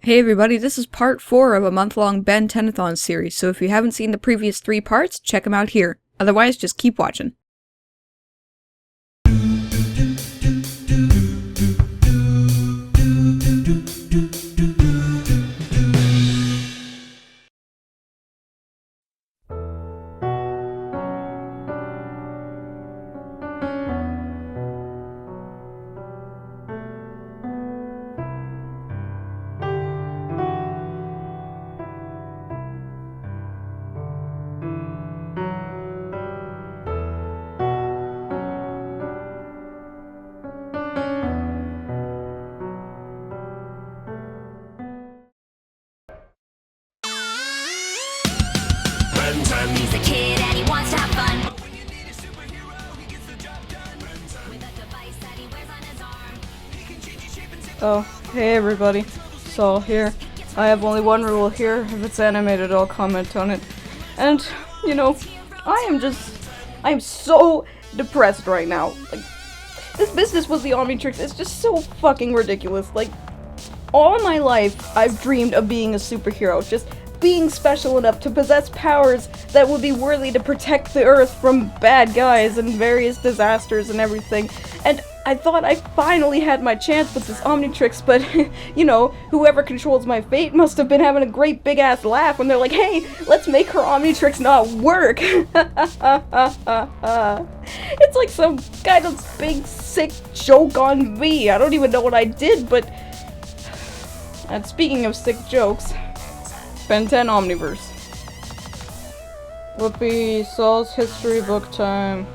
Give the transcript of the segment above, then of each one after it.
Hey everybody, this is part 4 of a month-long Ben 10-a-thon series, so if you haven't seen the previous 3 parts, check them out here. Otherwise, just keep watching. He's a kid and he wants to have fun. Oh, hey everybody, Sol here. I have only one rule here: if it's animated, I'll comment on it. And, you know, I am so depressed right now. Like, this business with the Omnitrix is just so fucking ridiculous. Like, all my life, I've dreamed of being a superhero, just being special enough to possess powers that would be worthy to protect the Earth from bad guys and various disasters and everything. And I thought I finally had my chance with this Omnitrix, but, you know, whoever controls my fate must have been having a great big-ass laugh when they're like, hey, let's make her Omnitrix not work! It's like some kind of big, sick joke on me. I don't even know what I did, but... And speaking of sick jokes... Ben 10 Omniverse. Whoopee, Sol's history book time.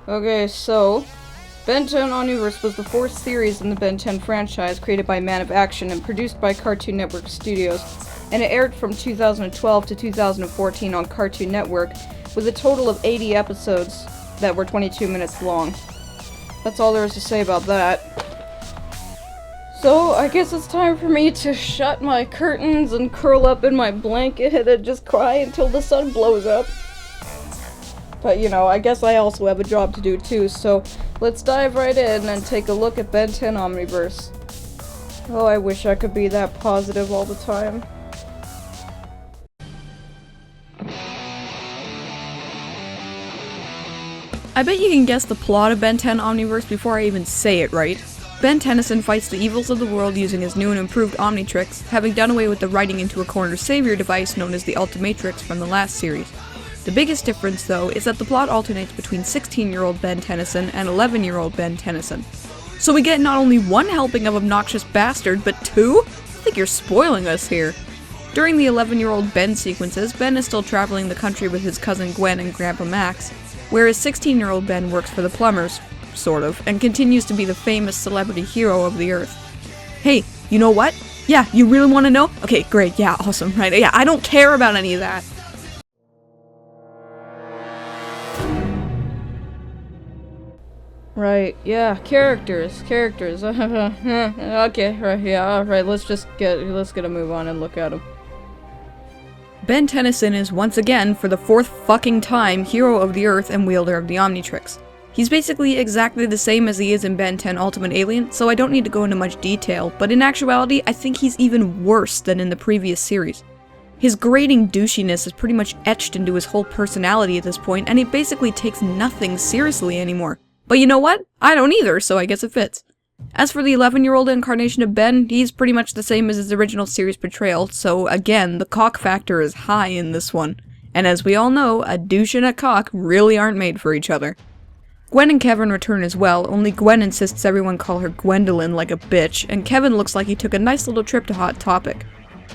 Okay, so Ben 10 Omniverse was the 4th series in the Ben 10 franchise, created by Man of Action and produced by Cartoon Network Studios, and it aired from 2012 to 2014 on Cartoon Network, with a total of 80 episodes that were 22 minutes long. That's all there is to say about that. So, I guess it's time for me to shut my curtains and curl up in my blanket and just cry until the sun blows up. But, you know, I guess I also have a job to do too, so let's dive right in and take a look at Ben 10 Omniverse. Oh, I wish I could be that positive all the time. I bet you can guess the plot of Ben 10 Omniverse before I even say it, right? Ben Tennyson fights the evils of the world using his new and improved Omnitrix, having done away with the writing into a corner savior device known as the Ultimatrix from the last series. The biggest difference, though, is that the plot alternates between 16-year-old Ben Tennyson and 11-year-old Ben Tennyson. So we get not only one helping of obnoxious bastard, but 2? I think you're spoiling us here. During the 11-year-old Ben sequences, Ben is still traveling the country with his cousin Gwen and Grandpa Max, whereas 16-year-old Ben works for the plumbers, sort of, and continues to be the famous celebrity hero of the Earth. Hey, you know what? Yeah, you really want to know? Okay, great, yeah, awesome, right, yeah, I don't care about any of that. Right, yeah, characters. Okay, right, yeah, alright, let's get a move on and look at them. Ben Tennyson is once again, for the 4th fucking time, hero of the Earth and wielder of the Omnitrix. He's basically exactly the same as he is in Ben 10 Ultimate Alien, so I don't need to go into much detail, but in actuality, I think he's even worse than in the previous series. His grating douchiness is pretty much etched into his whole personality at this point, and he basically takes nothing seriously anymore. But you know what? I don't either, so I guess it fits. As for the 11-year-old incarnation of Ben, he's pretty much the same as his original series portrayal, so again, the cock factor is high in this one. And as we all know, a douche and a cock really aren't made for each other. Gwen and Kevin return as well, only Gwen insists everyone call her Gwendolyn like a bitch, and Kevin looks like he took a nice little trip to Hot Topic.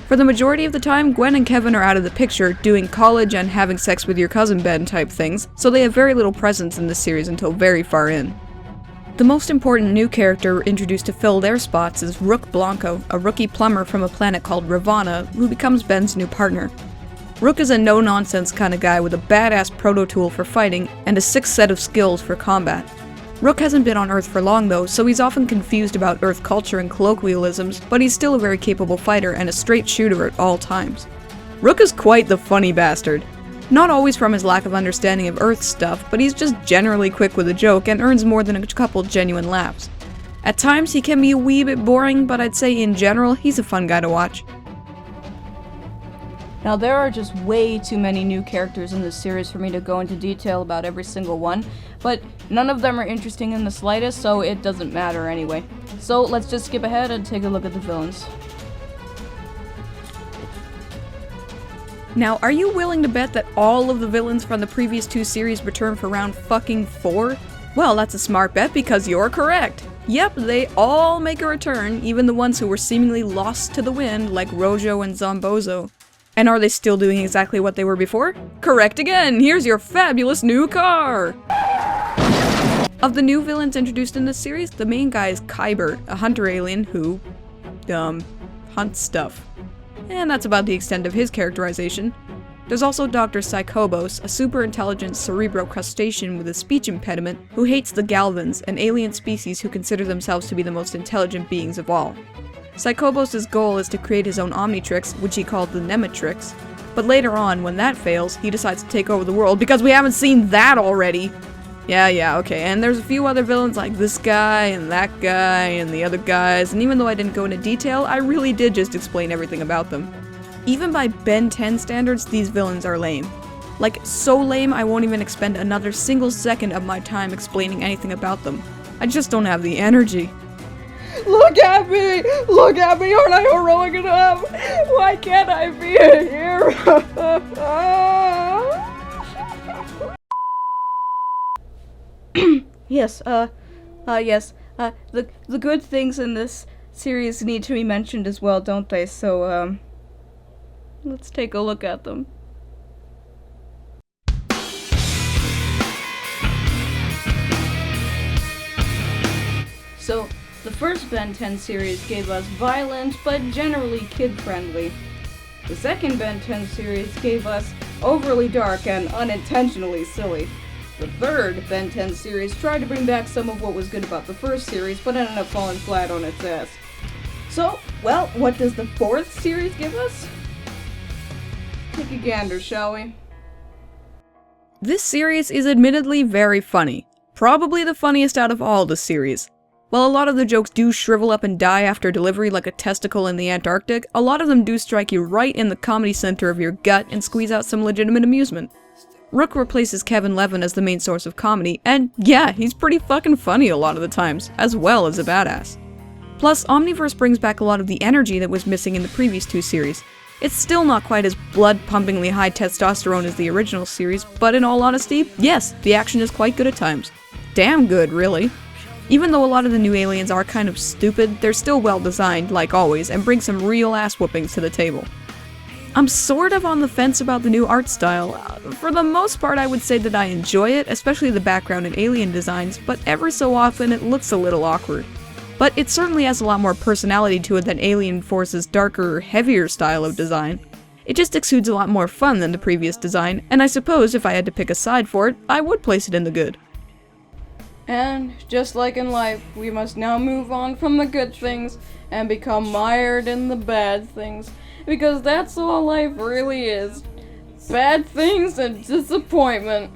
For the majority of the time, Gwen and Kevin are out of the picture, doing college and having sex with your cousin Ben type things, so they have very little presence in this series until very far in. The most important new character introduced to fill their spots is Rook Blanco, a rookie plumber from a planet called Ravana, who becomes Ben's new partner. Rook is a no-nonsense kind of guy with a badass proto-tool for fighting and a 6th set of skills for combat. Rook hasn't been on Earth for long though, so he's often confused about Earth culture and colloquialisms, but he's still a very capable fighter and a straight shooter at all times. Rook is quite the funny bastard. Not always from his lack of understanding of Earth stuff, but he's just generally quick with a joke and earns more than a couple genuine laughs. At times he can be a wee bit boring, but I'd say in general he's a fun guy to watch. Now there are just way too many new characters in this series for me to go into detail about every single one, but none of them are interesting in the slightest, so it doesn't matter anyway. So let's just skip ahead and take a look at the villains. Now, are you willing to bet that all of the villains from the previous 2 series return for round fucking 4? Well, that's a smart bet because you're correct. Yep, they all make a return, even the ones who were seemingly lost to the wind, like Rojo and Zombozo. And are they still doing exactly what they were before? Correct again! Here's your fabulous new car! Of the new villains introduced in this series, the main guy is Kybert, a hunter alien who, hunts stuff. And that's about the extent of his characterization. There's also Dr. Psychobos, a super-intelligent cerebro-crustacean with a speech impediment who hates the Galvans, an alien species who consider themselves to be the most intelligent beings of all. Psychobos' goal is to create his own Omnitrix, which he called the Nematrix, but later on, when that fails, he decides to take over the world because we haven't seen that already! Yeah, okay, and there's a few other villains like this guy, and that guy, and the other guys, and even though I didn't go into detail, I really did just explain everything about them. Even by Ben 10 standards, these villains are lame. Like, so lame I won't even expend another single second of my time explaining anything about them. I just don't have the energy. Look at me! Look at me! Aren't I heroic enough? Why can't I be a hero? Yes, the good things in this series need to be mentioned as well, don't they? So, let's take a look at them. So, the first Ben 10 series gave us violent, but generally kid-friendly. The second Ben 10 series gave us overly dark and unintentionally silly. The third Ben 10 series tried to bring back some of what was good about the first series, but ended up falling flat on its ass. So, well, what does the fourth series give us? Take a gander, shall we? This series is admittedly very funny. Probably the funniest out of all the series. While a lot of the jokes do shrivel up and die after delivery like a testicle in the Antarctic, a lot of them do strike you right in the comedy center of your gut and squeeze out some legitimate amusement. Rook replaces Kevin Levin as the main source of comedy, and yeah, he's pretty fucking funny a lot of the times, as well as a badass. Plus, Omniverse brings back a lot of the energy that was missing in the previous 2 series. It's still not quite as blood-pumpingly high testosterone as the original series, but in all honesty, yes, the action is quite good at times. Damn good, really. Even though a lot of the new aliens are kind of stupid, they're still well designed, like always, and bring some real ass-whoopings to the table. I'm sort of on the fence about the new art style. For the most part, I would say that I enjoy it, especially the background and alien designs, but every so often it looks a little awkward. But it certainly has a lot more personality to it than Alien Force's darker, heavier style of design. It just exudes a lot more fun than the previous design, and I suppose if I had to pick a side for it, I would place it in the good. And, just like in life, we must now move on from the good things and become mired in the bad things. Because that's all life really is. Bad things and disappointment.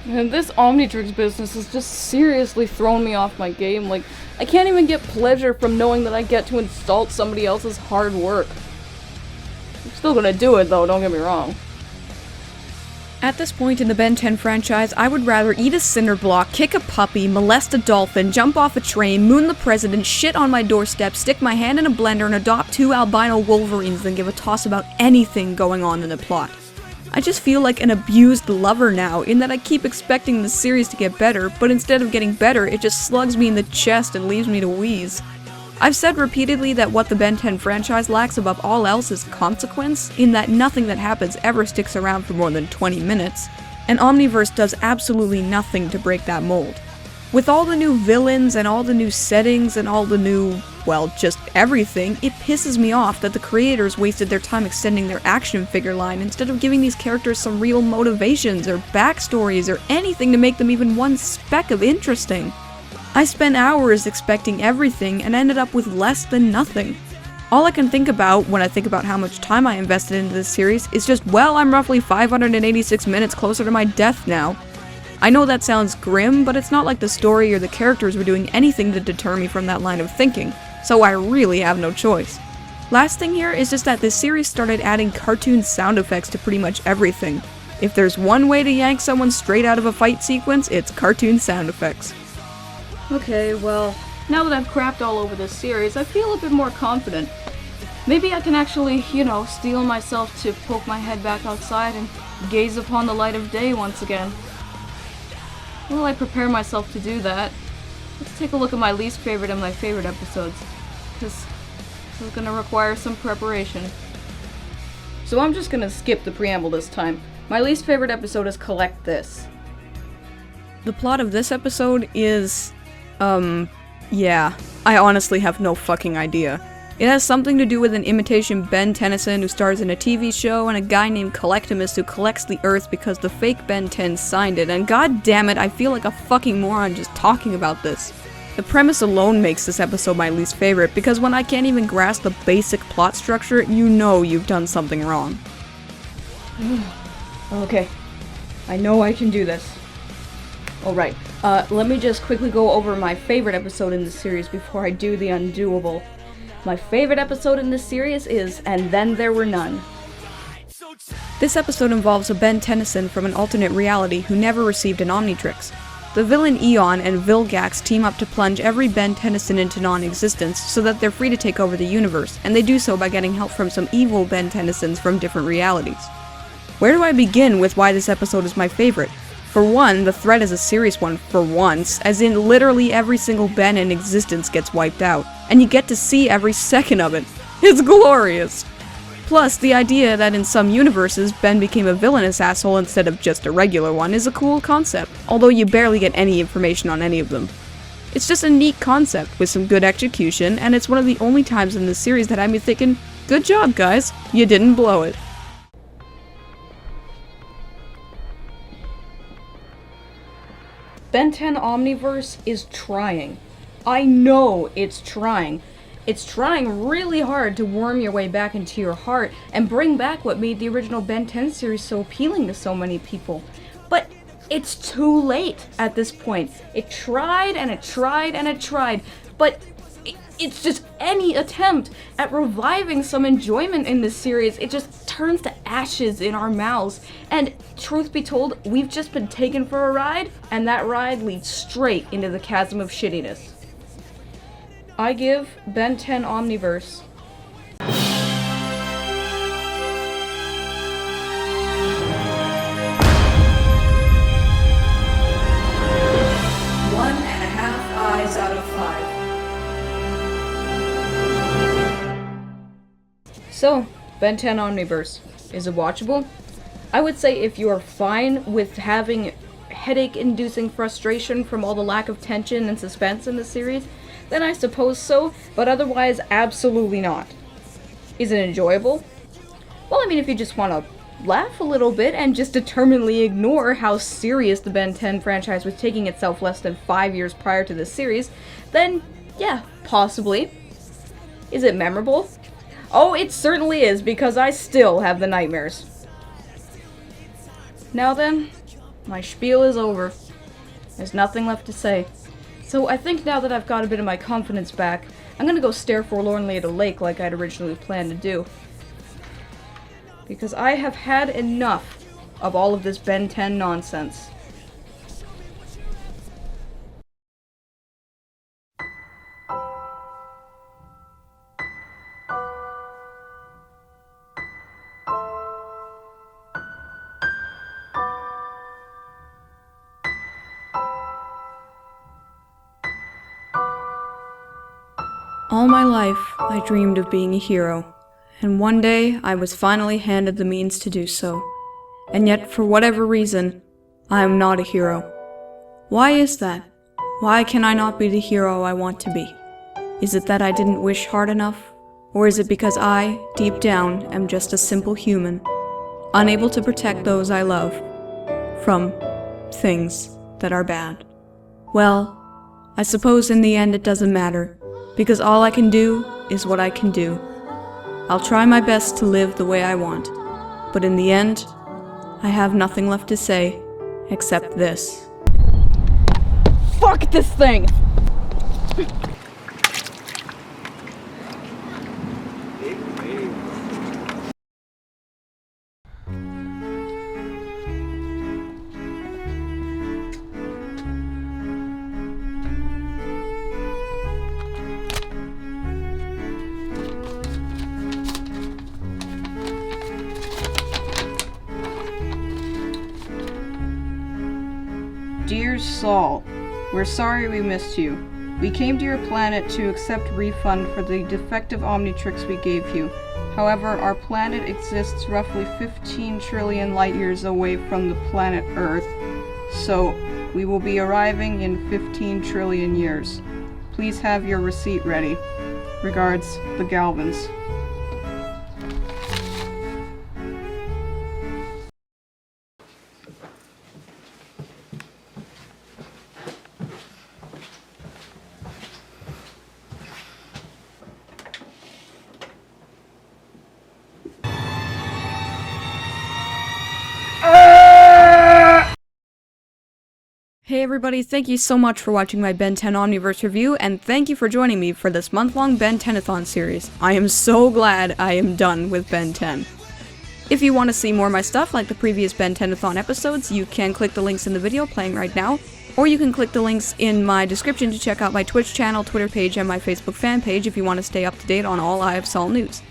And this Omnitrix business has just seriously thrown me off my game. Like, I can't even get pleasure from knowing that I get to insult somebody else's hard work. I'm still gonna do it though, don't get me wrong. At this point in the Ben 10 franchise, I would rather eat a cinder block, kick a puppy, molest a dolphin, jump off a train, moon the president, shit on my doorstep, stick my hand in a blender, and adopt 2 albino wolverines than give a toss about anything going on in the plot. I just feel like an abused lover now, in that I keep expecting the series to get better, but instead of getting better, it just slugs me in the chest and leaves me to wheeze. I've said repeatedly that what the Ben 10 franchise lacks above all else is consequence, in that nothing that happens ever sticks around for more than 20 minutes, and Omniverse does absolutely nothing to break that mold. With all the new villains and all the new settings and all the new, well, just everything, it pisses me off that the creators wasted their time extending their action figure line instead of giving these characters some real motivations or backstories or anything to make them even one speck of interesting. I spent hours expecting everything and ended up with less than nothing. All I can think about when I think about how much time I invested into this series is just, well, I'm roughly 586 minutes closer to my death now. I know that sounds grim, but it's not like the story or the characters were doing anything to deter me from that line of thinking, so I really have no choice. Last thing here is just that this series started adding cartoon sound effects to pretty much everything. If there's one way to yank someone straight out of a fight sequence, it's cartoon sound effects. Okay, well, now that I've crapped all over this series, I feel a bit more confident. Maybe I can actually, steel myself to poke my head back outside and gaze upon the light of day once again. While I prepare myself to do that, let's take a look at my least favorite and my favorite episodes, because it's gonna require some preparation. So I'm just gonna skip the preamble this time. My least favorite episode is Collect This. The plot of this episode is, yeah, I honestly have no fucking idea. It has something to do with an imitation Ben Tennyson who stars in a TV show and a guy named Collectimus who collects the Earth because the fake Ben 10 signed it, and god damn it, I feel like a fucking moron just talking about this. The premise alone makes this episode my least favorite, because when I can't even grasp the basic plot structure, you know you've done something wrong. Okay, I know I can do this. Alright, let me just quickly go over my favorite episode in the series before I do the undoable. My favorite episode in this series is And Then There Were None. This episode involves a Ben Tennyson from an alternate reality who never received an Omnitrix. The villain Eon and Vilgax team up to plunge every Ben Tennyson into non-existence so that they're free to take over the universe, and they do so by getting help from some evil Ben Tennysons from different realities. Where do I begin with why this episode is my favorite? For one, the threat is a serious one for once, as in literally every single Ben in existence gets wiped out, and you get to see every second of it. It's glorious! Plus, the idea that in some universes, Ben became a villainous asshole instead of just a regular one is a cool concept, although you barely get any information on any of them. It's just a neat concept with some good execution, and it's one of the only times in this series that I've been thinking, good job guys, you didn't blow it. Ben 10 Omniverse is trying. I know it's trying. It's trying really hard to worm your way back into your heart and bring back what made the original Ben 10 series so appealing to so many people. But it's too late at this point. It tried and it tried and it tried, but it's just any attempt at reviving some enjoyment in this series, it just turns to ashes in our mouths. And truth be told, we've just been taken for a ride, and that ride leads straight into the chasm of shittiness. I give Ben 10 Omniverse eyes out of 5. So, Ben 10 Omniverse. Is it watchable? I would say if you are fine with having headache-inducing frustration from all the lack of tension and suspense in the series, then I suppose so, but otherwise, absolutely not. Is it enjoyable? Well, I mean, if you just want to laugh a little bit and just determinedly ignore how serious the Ben 10 franchise was taking itself less than 5 years prior to this series, then yeah, possibly. Is it memorable? Oh, it certainly is, because I still have the nightmares. Now then, my spiel is over. There's nothing left to say. So I think now that I've got a bit of my confidence back, I'm gonna go stare forlornly at a lake like I'd originally planned to do. Because I have had enough of all of this Ben 10 nonsense. All my life, I dreamed of being a hero, and one day I was finally handed the means to do so. And yet, for whatever reason, I am not a hero. Why is that? Why can I not be the hero I want to be? Is it that I didn't wish hard enough? Or is it because I, deep down, am just a simple human, unable to protect those I love from things that are bad? Well, I suppose in the end it doesn't matter, because all I can do is what I can do, I'll try my best to live the way I want, but in the end, I have nothing left to say except this. Fuck this thing! Dear Sol, we're sorry we missed you. We came to your planet to accept refund for the defective Omnitrix we gave you. However, our planet exists roughly 15 trillion light years away from the planet Earth, so we will be arriving in 15 trillion years. Please have your receipt ready. Regards, the Galvins. Hey everybody, thank you so much for watching my Ben 10 Omniverse review, and thank you for joining me for this month-long Ben 10-a-thon series. I am so glad I am done with Ben 10. If you want to see more of my stuff, like the previous Ben 10-a-thon episodes, you can click the links in the video playing right now, or you can click the links in my description to check out my Twitch channel, Twitter page, and my Facebook fan page if you want to stay up to date on all EyeofSol news.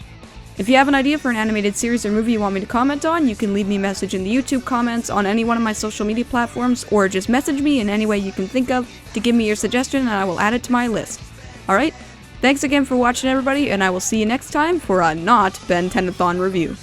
If you have an idea for an animated series or movie you want me to comment on, you can leave me a message in the YouTube comments, on any one of my social media platforms, or just message me in any way you can think of to give me your suggestion and I will add it to my list. Alright? Thanks again for watching everybody, and I will see you next time for a not Ben 10-a-thon review.